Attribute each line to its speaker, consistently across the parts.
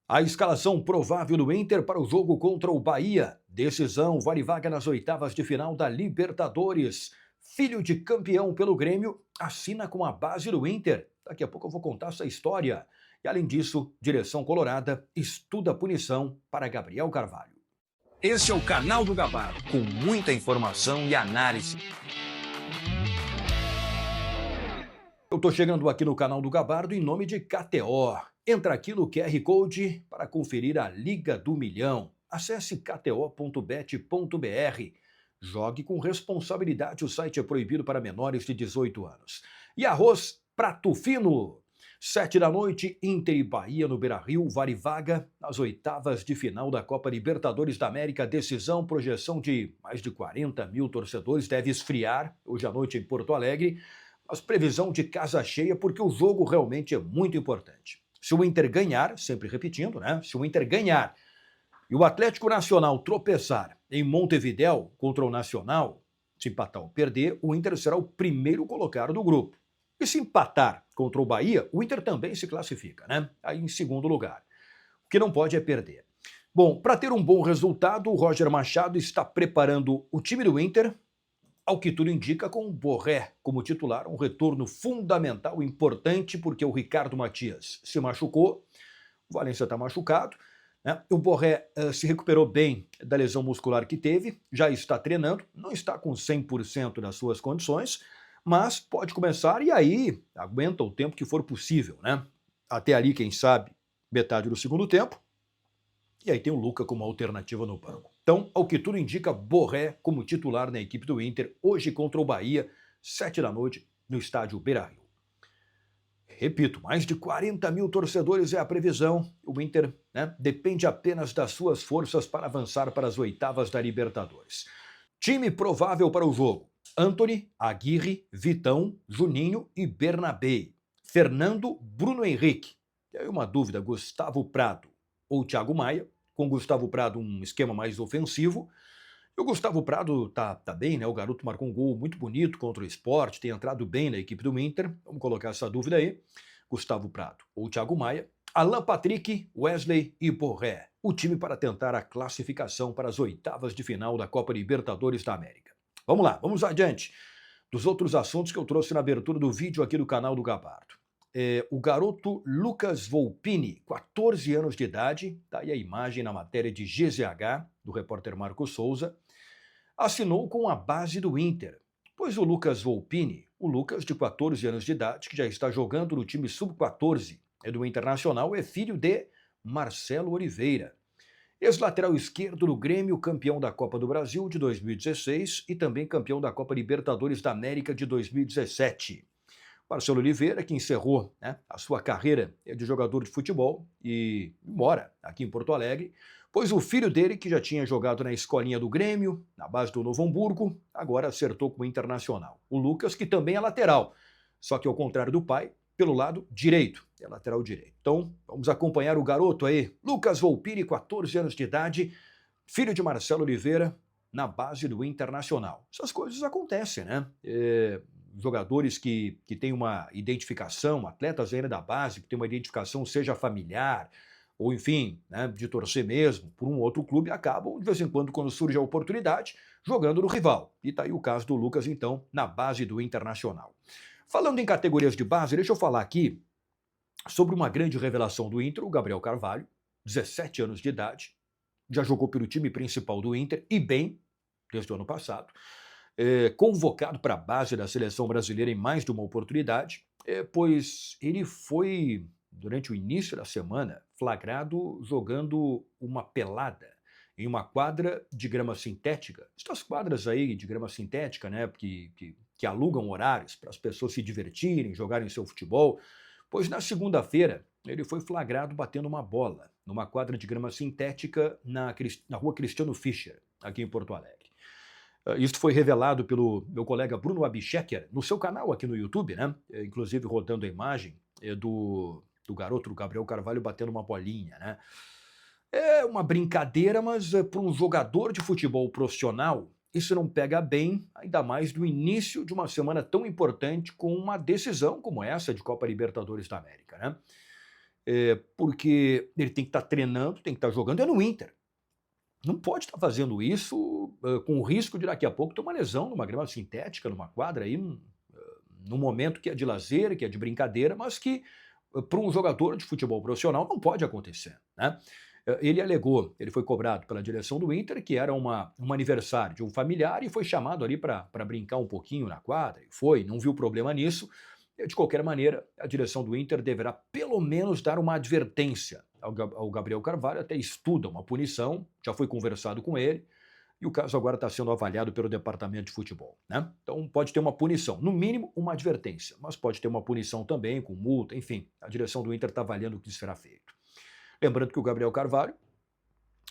Speaker 1: A escalação provável do Inter para o jogo contra o Bahia. Decisão vale vaga nas oitavas de final da Libertadores. Filho de campeão pelo Grêmio, assina com a base do Inter. Daqui a pouco eu vou contar essa história. E além disso, direção colorada estuda a punição para Gabriel Carvalho.
Speaker 2: Esse é o canal do Gabardo, com muita informação e análise.
Speaker 1: Eu estou chegando aqui no canal do Gabardo em nome de KTO. Entra aqui no QR Code para conferir a Liga do Milhão. Acesse kto.bet.br. Jogue com responsabilidade, o site é proibido para menores de 18 anos. E arroz Prato Fino. 7 da noite, Inter e Bahia no Beira-Rio, vale vaga nas oitavas de final da Copa Libertadores da América. Decisão, projeção de mais de 40 mil torcedores, deve esfriar hoje à noite em Porto Alegre. Mas previsão de casa cheia, porque o jogo realmente é muito importante. Se o Inter ganhar, sempre repetindo, né? Se o Inter ganhar e o Atlético Nacional tropeçar em Montevidéu contra o Nacional, se empatar ou perder, o Inter será o primeiro colocado do grupo. E se empatar contra o Bahia, o Inter também se classifica, né? Aí em segundo lugar. O que não pode é perder. Bom, para ter um bom resultado, o Roger Machado está preparando o time do Inter, ao que tudo indica, com o Borré como titular, um retorno fundamental, importante, porque o Ricardo Matias se machucou, o Valencia está machucado, né? O Borré se recuperou bem da lesão muscular que teve, já está treinando, não está com 100% das suas condições, mas pode começar e aí aguenta o tempo que for possível, né? Até ali, quem sabe, metade do segundo tempo. E aí tem o Luca como alternativa no banco. Então, ao que tudo indica, Borré como titular na equipe do Inter, hoje contra o Bahia, 7 da noite, no estádio Beira-Rio. Repito, mais de 40 mil torcedores é a previsão. O Inter, né, depende apenas das suas forças para avançar para as oitavas da Libertadores. Time provável para o jogo: Antony, Aguirre, Vitão, Juninho e Bernabé. Fernando, Bruno Henrique. E aí uma dúvida, Gustavo Prado ou Thiago Maia, com Gustavo Prado um esquema mais ofensivo. E o Gustavo Prado tá bem, né? O garoto marcou um gol muito bonito contra o Sport, tem entrado bem na equipe do Inter. Vamos colocar essa dúvida aí. Gustavo Prado ou Thiago Maia. Alan Patrick, Wesley e Borré. O time para tentar a classificação para as oitavas de final da Copa Libertadores da América. Vamos lá, vamos adiante dos outros assuntos que eu trouxe na abertura do vídeo aqui do canal do Gabardo. O garoto Lucas Volpini, 14 anos de idade, tá aí a imagem na matéria de GZH, do repórter Marco Souza, assinou com a base do Inter, pois o Lucas Volpini, o Lucas de 14 anos de idade, que já está jogando no time sub-14 do Internacional, é filho de Marcelo Oliveira, ex-lateral esquerdo do Grêmio, campeão da Copa do Brasil de 2016 e também campeão da Copa Libertadores da América de 2017. Marcelo Oliveira, que encerrou, né, a sua carreira de jogador de futebol e mora aqui em Porto Alegre, pois o filho dele, que já tinha jogado na escolinha do Grêmio, na base do Novo Hamburgo, agora acertou com o Internacional. O Lucas, que também é lateral, só que ao contrário do pai, pelo lado direito, é lateral direito. Então, vamos acompanhar o garoto aí, Lucas Volpini, 14 anos de idade, filho de Marcelo Oliveira, na base do Internacional. Essas coisas acontecem, né? Jogadores que têm uma identificação, atletas ainda da base, que têm uma identificação, seja familiar, ou enfim, né, de torcer mesmo, por um outro clube, acabam, de vez em quando, quando surge a oportunidade, jogando no rival. E tá aí o caso do Lucas, então, na base do Internacional. Falando em categorias de base, deixa eu falar aqui sobre uma grande revelação do Inter, o Gabriel Carvalho, 17 anos de idade, já jogou pelo time principal do Inter, e bem, desde o ano passado, convocado para a base da seleção brasileira em mais de uma oportunidade, pois ele foi, durante o início da semana, flagrado jogando uma pelada em uma quadra de grama sintética. Estas quadras aí de grama sintética, né, que alugam horários para as pessoas se divertirem, jogarem seu futebol, pois na segunda-feira ele foi flagrado batendo uma bola numa quadra de grama sintética na rua Cristiano Fischer, aqui em Porto Alegre. Isso foi revelado pelo meu colega Bruno Abchecker no seu canal aqui no YouTube, né? Inclusive rodando a imagem do garoto, do Gabriel Carvalho, batendo uma bolinha, né? É uma brincadeira, mas para um jogador de futebol profissional, isso não pega bem, ainda mais no início de uma semana tão importante com uma decisão como essa de Copa Libertadores da América, né? porque ele tem que estar treinando, tem que estar jogando, é no Inter. Não pode estar fazendo isso com o risco de daqui a pouco ter uma lesão numa grama sintética, numa quadra, aí, num momento que é de lazer, que é de brincadeira, mas que para um jogador de futebol profissional não pode acontecer, né? Ele alegou, ele foi cobrado pela direção do Inter, que era um aniversário de um familiar e foi chamado ali para brincar um pouquinho na quadra, e foi, não viu problema nisso. De qualquer maneira, a direção do Inter deverá pelo menos dar uma advertência ao Gabriel Carvalho, até estuda uma punição, já foi conversado com ele, e o caso agora está sendo avaliado pelo departamento de futebol, né? Então pode ter uma punição, no mínimo uma advertência, mas pode ter uma punição também com multa, enfim, a direção do Inter está avaliando o que será feito. Lembrando que o Gabriel Carvalho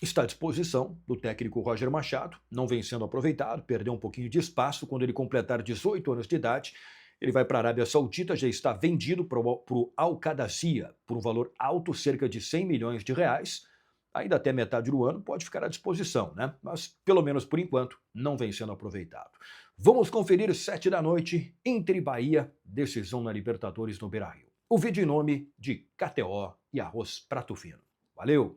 Speaker 1: está à disposição do técnico Roger Machado, não vem sendo aproveitado, perdeu um pouquinho de espaço. Quando ele completar 18 anos de idade, ele vai para a Arábia Saudita, já está vendido para o Al Qadassia por um valor alto, cerca de 100 milhões de reais. Ainda até metade do ano pode ficar à disposição, né? Mas, pelo menos por enquanto, não vem sendo aproveitado. Vamos conferir 7 da noite, Inter e Bahia, decisão na Libertadores no Beira-Rio. O vídeo em nome de KTO e Arroz Prato Fino. Valeu!